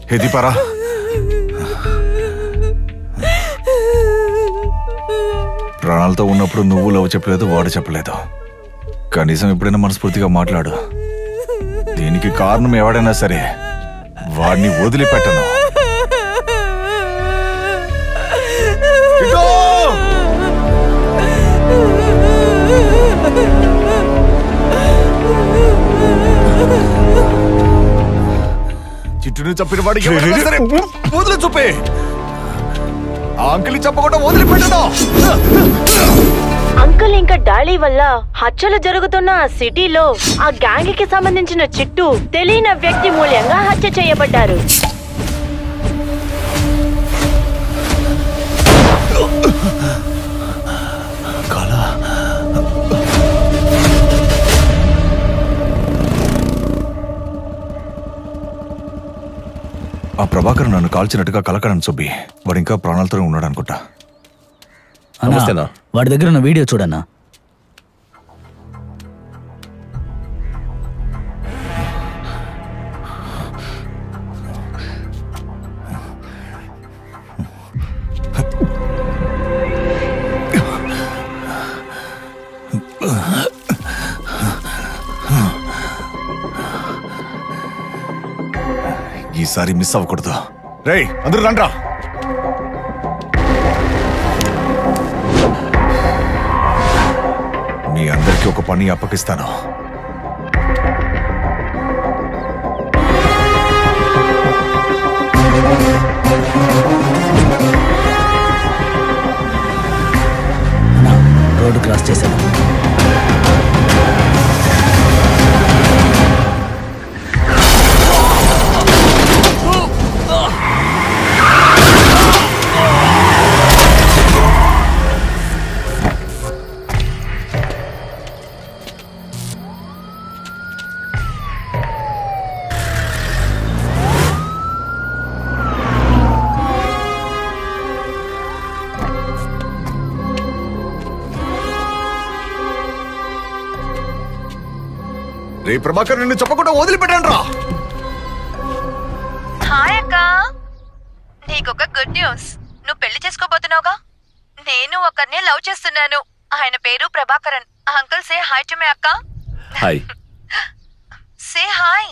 హే దీపారా, ప్రాణాలతో ఉన్నప్పుడు నువ్వు లవ్ చెప్పలేదు, వాడు చెప్పలేదు. కనీసం ఎప్పుడైనా మనస్ఫూర్తిగా మాట్లాడు. దీనికి కారణం ఎవడైనా సరే వాడిని వదిలిపెట్టను. చిట్టుని చంపిన వాడు వదిలి చూపే. ఆ అంకుల్ని చంపకుండా వదిలిపెట్టను. అంకుల్ ఇంకా డాలీ వల్ల హత్యలు జరుగుతున్న ఆ సిటీలో ఆ గ్యాంగ్ కి సంబంధించిన చిట్టు తెలియని వ్యక్తి మూల్యంగా హత్య చేయబడ్డారు. ఆ ప్రభాకర్ నన్ను కాల్చినట్టుగా కలకడని సుబ్బి. వాడు ఇంకా ప్రాణాలతోనే ఉన్నాడు అనుకుంటా. వాడి దగ్గర ఉన్న వీడియో చూడన్నా. ఈసారి మిస్ అవ్వకూడదు. రేయ్ అందరూ రండ్రా. మీ అందరికీ ఒక పని అప్పగిస్తాను. రోడ్డు క్రాస్ చేశాను. రే ప్రభాకర్, నిన్ను చెప్పకుండా వదిలిపెట్టాను రా. హాయ్ అక్క, నీకొక గుడ్ న్యూస్. నువ్వు పెళ్లి చేసుకోబోతున్నావుగా. నేను ఒకరిని లవ్ చేస్తున్నాను. ఆయన పేరు Prabhakaran. Uncle say hi to మీ అక్క. హాయ్. Say hi.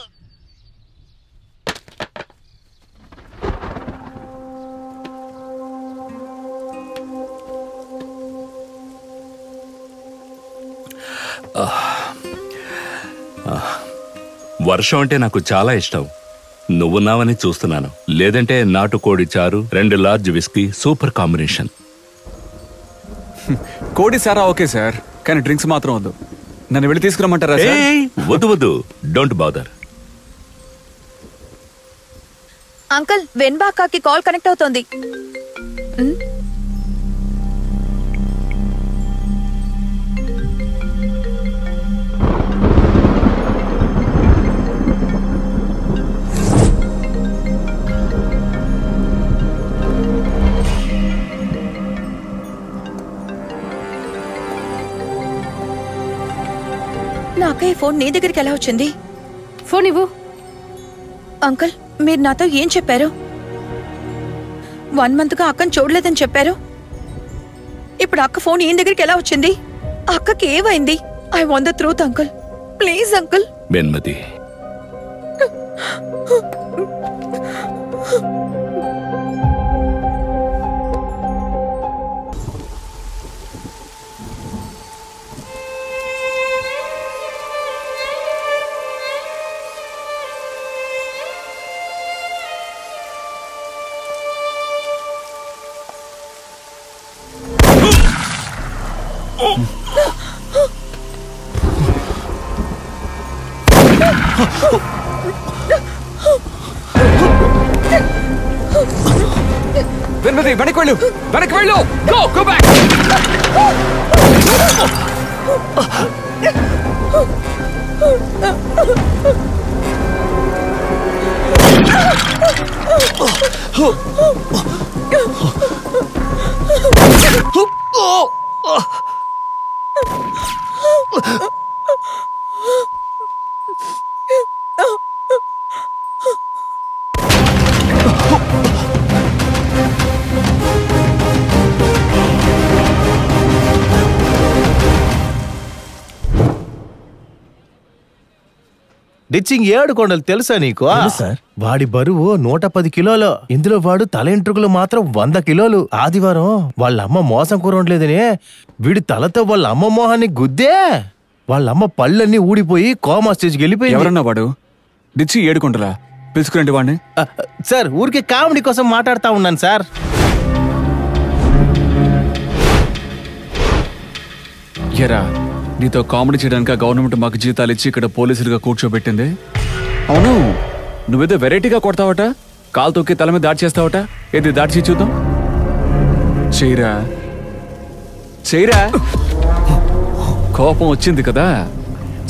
వర్షం అంటే నాకు చాలా ఇష్టం. నువ్వున్నావని చూస్తున్నాను. లేదంటే నాటుకోడి చారు, 2 లార్జ్ విస్కీ, సూపర్ కాంబినేషన్. కోడి సారా ఓకే సార్, కానీ డ్రింక్స్ మాత్రం వద్దు. నన్ను వెళ్ళి తీసుకురమ్మంటారా? వద్దు వద్దు, డోంట్ బాదర్. అంకుల్, వెన్బాకాకి కాల్ కనెక్ట్ అవుతోంది. నా అక్క ఈ ఫోన్ నీ దగ్గరికి ఎలా వచ్చింది? ఫోన్ ఇవ్వు. అంకుల్, మీరు నాతో ఏం చెప్పారు? 1 మంత్ గా అక్కని చూడలేదని చెప్పారు. ఇప్పుడు అక్క ఫోన్ ఈయన దగ్గరికి ఎలా వచ్చింది? అక్కకి ఏమైంది? I want the truth uncle, please uncle. Venmathi, Venmathi, వెనక్కి వెళ్ళు, వెనక్కి వెళ్ళు. Go back. డిచ్చింగ్ 7 కొండలు తెలుసా నీకు? సార్. వాడి బరువు 110 కిలోలు. ఇందులో వాడు తల ఎంట్రుకలు మాత్రం 100 కిలోలు. ఆదివారం వాళ్ళ అమ్మ మోసం కూరట్లేదని వీడి తలతో వాళ్ళ అమ్మ మోహాన్ని గుద్దే వాళ్ళ అమ్మ పళ్ళన్నీ ఊడిపోయి కోమా స్టేజ్కి వెళ్ళిపోయి. ఎవరన్నా వాడు? డిచ్చి 7 కొండలా? పిలుచుకురండి వాడిని. సార్ ఊరికే కామెడీ కోసం మాట్లాడుతా ఉన్నాను సార్. ఎరా, నీతో కామెడీ చేయడానికి గవర్నమెంట్ మాకు జీతాలు ఇచ్చి ఇక్కడ పోలీసులుగా కూర్చోబెట్టింది. అవును, నువ్వేదో వెరైటీగా కొడతావట, కాలు తొక్కి తల మీద దాడి చేస్తావట. ఏది దాడి చేయి చూద్దాం. చేయరా చేయరా. కోపం వచ్చింది కదా,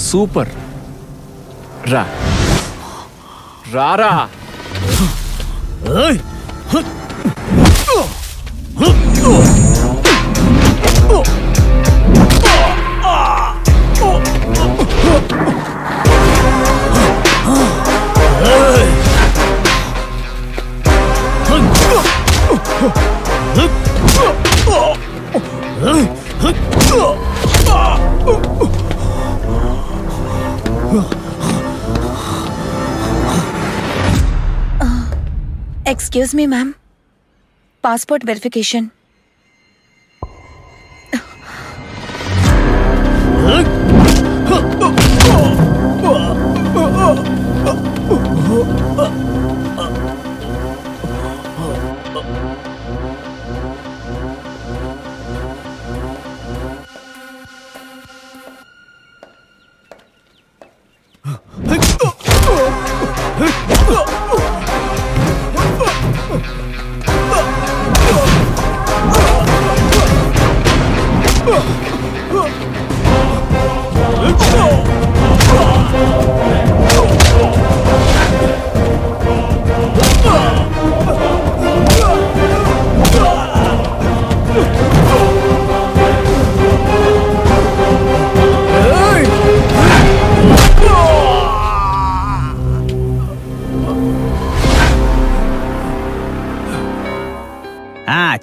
సూపర్. రా రారా. Excuse me, ma'am. Passport verification.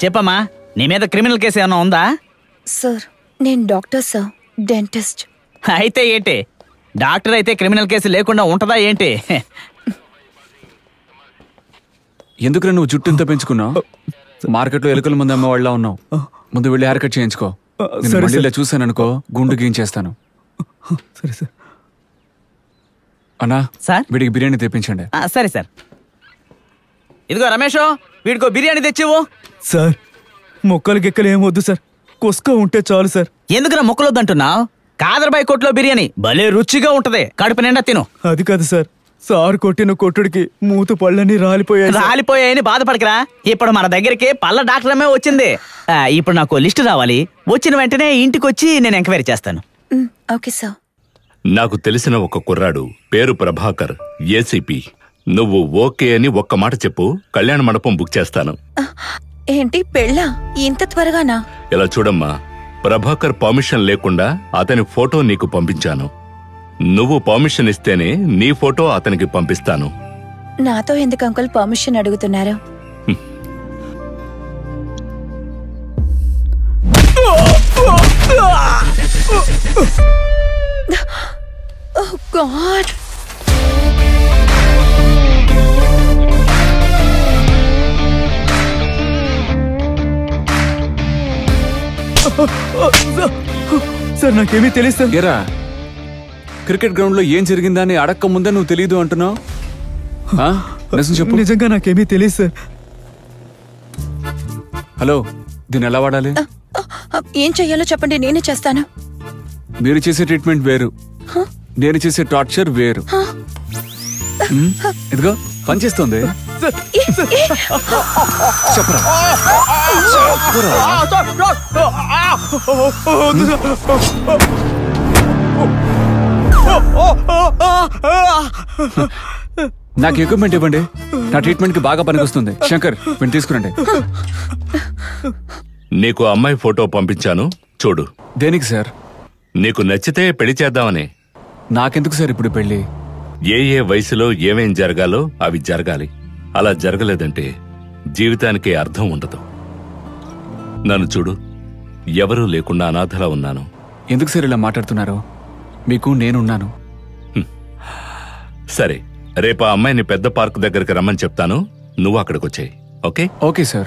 చెప్పమ్మా, నీ మీద క్రిమినల్ కేసు ఏమైనా ఉందా? సార్, నేను డాక్టర్ సార్, డెంటిస్ట్. అయితే ఏంటి, డాక్టర్ అయితే క్రిమినల్ కేసు లేకుండా ఉంటదా ఏంటి? ఎందుకు నువ్వు జుట్టు ఇంత పెంచుకున్నావు? మార్కెట్లో ఎలుకల ముందు అమ్మే వాళ్ళ ఉన్నావు. ముందు వెళ్ళి హెయిర్ కట్ చేయించుకో. మండీలో చూసాననుకో, గుండు గీయించేస్తాను. సరే సార్. అన్నా సార్, వీడికి బిర్యానీ తెప్పించండి. సరే సార్. ఇదిగో రమేష్, వీడికో బిర్యానీ తెచ్చివు. సార్, మొక్కలు గిక్కలు ఏమొద్దు సార్, కుస్క ఉంటే చాలు సార్. ఎందుకురా మొక్కలొద్దంటున్నావు? కాదర్బాయ్ కొట్లో బిర్యానీ భలే రుచిగా ఉంటది, కడుపు నిండా తిను. అది కాదు సార్, సార్ కొట్టిన కొట్టుడికి మూత పళ్ళని రాలిపోయాయని బాధపడకరా. ఇప్పుడు మన దగ్గరికి పళ్ళ డాక్టర్ అమ్మే వచ్చింది. ఇప్పుడు నాకు లిస్టు రావాలి. వచ్చిన వెంటనే ఇంటికి వచ్చి నేను ఎంక్వైరీ చేస్తాను. Okay sir. నాకు తెలిసిన ఒక కుర్రాడు, పేరు ప్రభాకర్, ఏసీపీ. నువ్వు ఓకే అని ఒక్క మాట చెప్పు, కళ్యాణ మండపం బుక్ చేస్తాను. ఏంటి పెళ్ళా? ఇంత త్వరగానా? ఇలా చూడమ్మా, ప్రభాకర్ పర్మిషన్ లేకుండా అతని ఫోటో నీకు పంపించాను. నువ్వు పర్మిషన్ ఇస్తేనే నీ ఫోటో అతనికి పంపిస్తాను. నాతో ఎందుకు అంకుల్ పర్మిషన్ అడుగుతున్నారు? Oh God! సార్, నాకేమీ తెలియదు సార్. ఏరా, క్రికెట్ గ్రౌండ్ లో ఏం జరిగిందా అని అడక్క ముందే నువ్వు తెలీదు అంటున్నావు? చెప్పు. నిజంగా నాకేమీ తెలియదు సార్. హలో, దీన్ని ఎలా వాడాలి? ఏం చెయ్యాలో చెప్పండి, నేనే చేస్తాను. మీరు చేసే ట్రీట్మెంట్ వేరు, నేను చేసే టార్చర్ వేరు. ఇదిగో పనిచేస్తుంది. చెప్పరా. నాకు ఎక్విప్మెంట్ ఇవ్వండి, నా ట్రీట్మెంట్ కి బాగా పనికొస్తుంది. శంకర్, వీడిని తీసుకురండి. నీకు అమ్మాయి ఫోటో పంపించాను, చూడు. దేనికి సార్? నీకు నచ్చితే పెళ్లి చేద్దామని. నాకెందుకు సార్ ఇప్పుడు పెళ్లి? ఏ వయసులో ఏమేం జరగాలో అవి జరగాలి. అలా జరగలేదంటే జీవితానికి అర్థం ఉండదు. నన్ను చూడు, ఎవరూ లేకుండా అనాథలా ఉన్నాను. ఎందుకు సార్ ఇలా మాట్లాడుతున్నారు? మీకు నేనున్నాను. సరే, రేపు ఆ అమ్మాయిని పెద్ద పార్క్ దగ్గరికి రమ్మని చెప్తాను, నువ్వు అక్కడికి వచ్చేయి. ఓకే? Okay sir.